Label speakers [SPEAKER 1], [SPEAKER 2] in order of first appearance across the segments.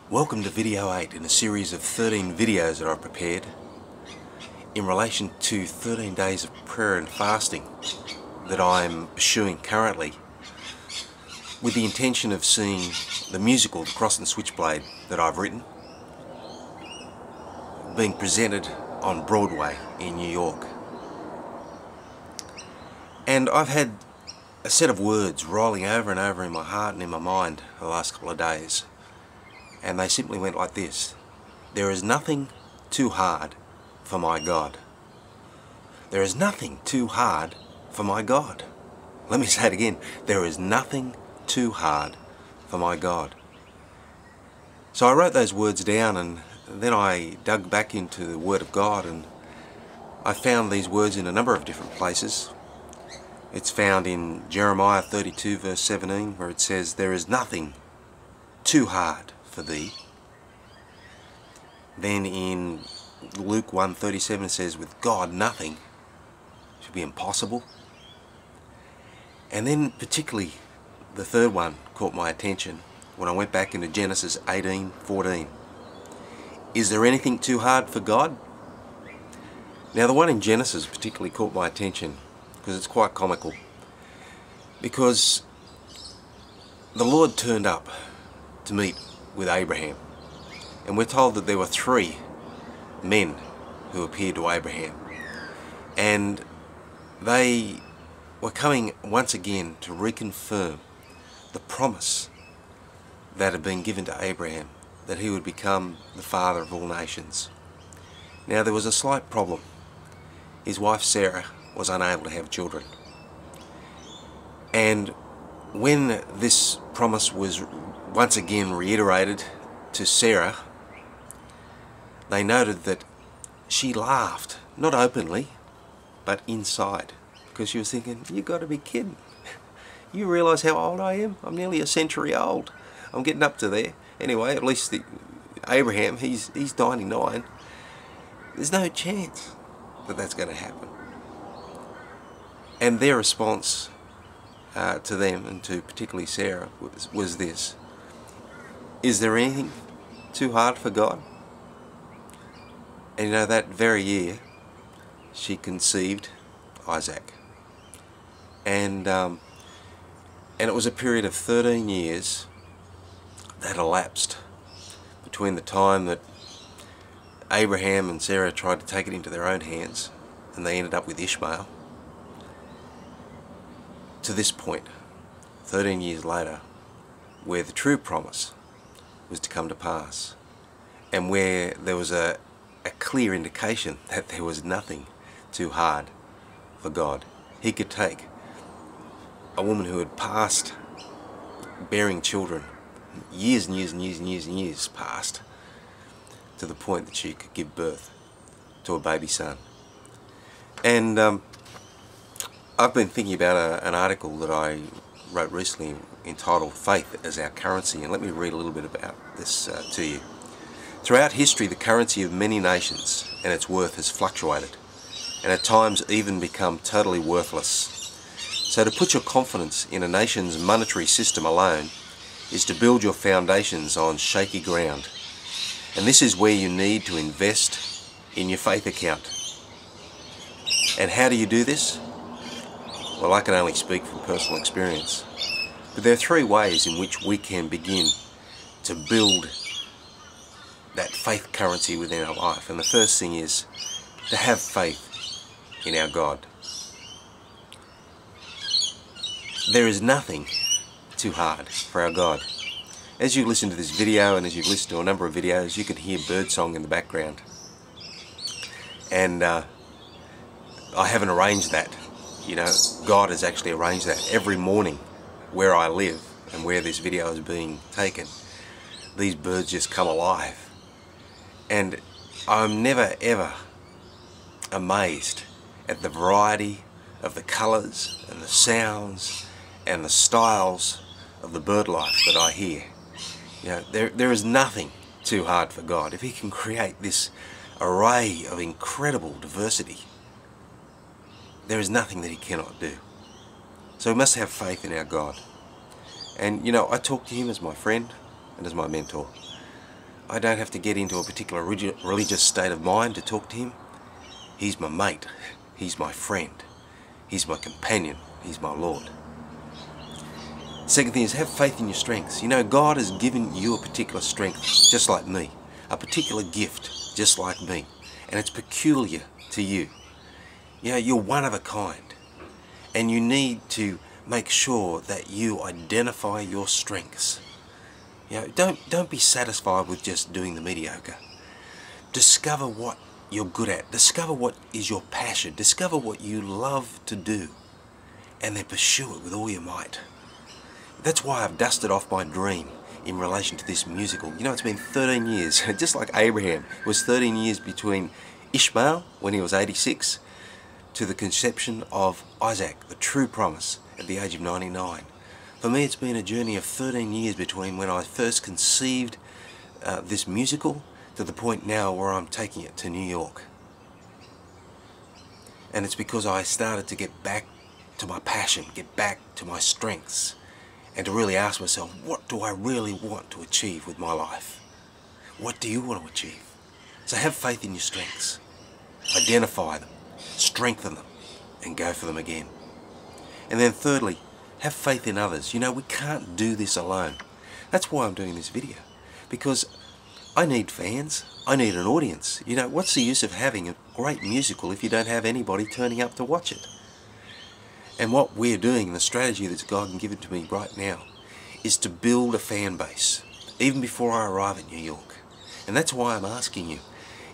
[SPEAKER 1] Welcome to video 8 in a series of 13 videos that I've prepared in relation to 13 days of prayer and fasting that I'm pursuing currently, with the intention of seeing the musical The Cross and Switchblade that I've written being presented on Broadway in New York. And I've had a set of words rolling over and over in my heart and in my mind the last couple of days. And they simply went like this: there is nothing too hard for my God. There is nothing too hard for my God. Let me say it again. There is nothing too hard for my God. So I wrote those words down, and then I dug back into the Word of God, and I found these words in a number of different places. It's found in Jeremiah 32 verse 17, where it says, "There is nothing too hard for thee." Then in Luke 1:37 it says, "With God nothing should be impossible." And then particularly the third one caught my attention when I went back into Genesis 18:14. Is there anything too hard for God? Now the one in Genesis particularly caught my attention because it's quite comical, because the Lord turned up to meet with Abraham, and we're told that there were 3 men who appeared to Abraham, and they were coming once again to reconfirm the promise that had been given to Abraham, that he would become the father of all nations. Now there was a slight problem. His wife Sarah was unable to have children, and when this promise was once again reiterated to Sarah, they noted that she laughed, not openly, but inside, because she was thinking, "You got to be kidding. You realise how old I am? I'm nearly a century old. I'm getting up to there. Anyway, at least Abraham, he's 99. There's no chance that that's going to happen." And their response to them, and to particularly Sarah, was this: is there anything too hard for God? And you know, that very year she conceived Isaac, and it was a period of 13 years that elapsed between the time that Abraham and Sarah tried to take it into their own hands and they ended up with Ishmael, to this point, 13 years later, where the true promise was to come to pass, and where there was a clear indication that there was nothing too hard for God. He could take a woman who had passed bearing children, years and years and years and years and years past, to the point that she could give birth to a baby son. And I've been thinking about an article that I wrote recently entitled "Faith as Our Currency," and let me read a little bit about this to you. Throughout history, the currency of many nations and its worth has fluctuated, and at times even become totally worthless. So to put your confidence in a nation's monetary system alone is to build your foundations on shaky ground. And this is where you need to invest in your faith account. And how do you do this? Well, I can only speak from personal experience, but there are 3 ways in which we can begin to build that faith currency within our life. And the first thing is to have faith in our God. There is nothing too hard for our God. As you listen to this video, and as you've listened to a number of videos, you can hear birdsong in the background. And I haven't arranged that. You know, God has actually arranged that. Every morning where I live and where this video is being taken, these birds just come alive. And I'm never ever amazed at the variety of the colours and the sounds and the styles of the bird life that I hear. You know, there is nothing too hard for God. If He can create this array of incredible diversity, there is nothing that He cannot do. So we must have faith in our God. And you know, I talk to Him as my friend and as my mentor. I don't have to get into a particular religious state of mind to talk to him. He's my mate. He's my friend. He's my companion. He's my Lord. Second thing is, have faith in your strengths. You know, God has given you a particular strength, just like me. A particular gift, just like me. And it's peculiar to you. You know, you're one of a kind. And you need to make sure that you identify your strengths. You know, don't be satisfied with just doing the mediocre. Discover what you're good at. Discover what is your passion. Discover what you love to do. And then pursue it with all your might. That's why I've dusted off my dream in relation to this musical. You know, it's been 13 years, just like Abraham. It was 13 years between Ishmael, when he was 86, to the conception of Isaac, the true promise, at the age of 99. For me, it's been a journey of 13 years between when I first conceived this musical to the point now where I'm taking it to New York. And it's because I started to get back to my passion, get back to my strengths, and to really ask myself, what do I really want to achieve with my life? What do you want to achieve? So have faith in your strengths. Identify them, strengthen them, and go for them again. And then thirdly, have faith in others. You know, we can't do this alone. That's why I'm doing this video. Because I need fans. I need an audience. You know, what's the use of having a great musical if you don't have anybody turning up to watch it? And what we're doing, the strategy that God can give it to me right now, is to build a fan base, even before I arrive at New York. And that's why I'm asking you,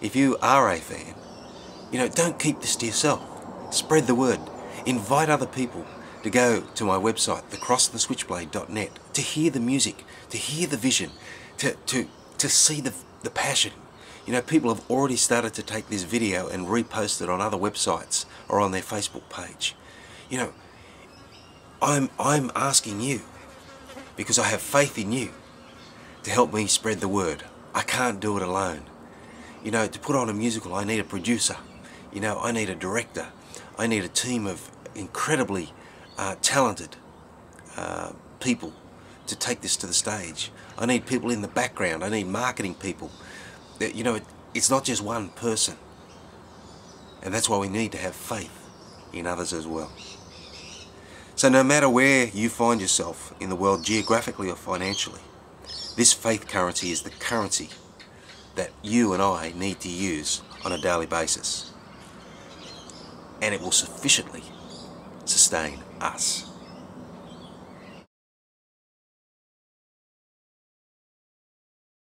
[SPEAKER 1] if you are a fan, you know, don't keep this to yourself. Spread the word. Invite other people to go to my website, thecrosstheswitchblade.net, to hear the music, to hear the vision, to see the passion. You know, people have already started to take this video and repost it on other websites or on their Facebook page. You know, I'm asking you, because I have faith in you, to help me spread the word. I can't do it alone. You know, to put on a musical, I need a producer. You know, I need a director. I need a team of incredibly talented people to take this to the stage. I need people in the background. I need marketing people. You know, it's not just one person. And that's why we need to have faith in others as well. So no matter where you find yourself in the world, geographically or financially, this faith currency is the currency that you and I need to use on a daily basis. And it will sufficiently sustain us.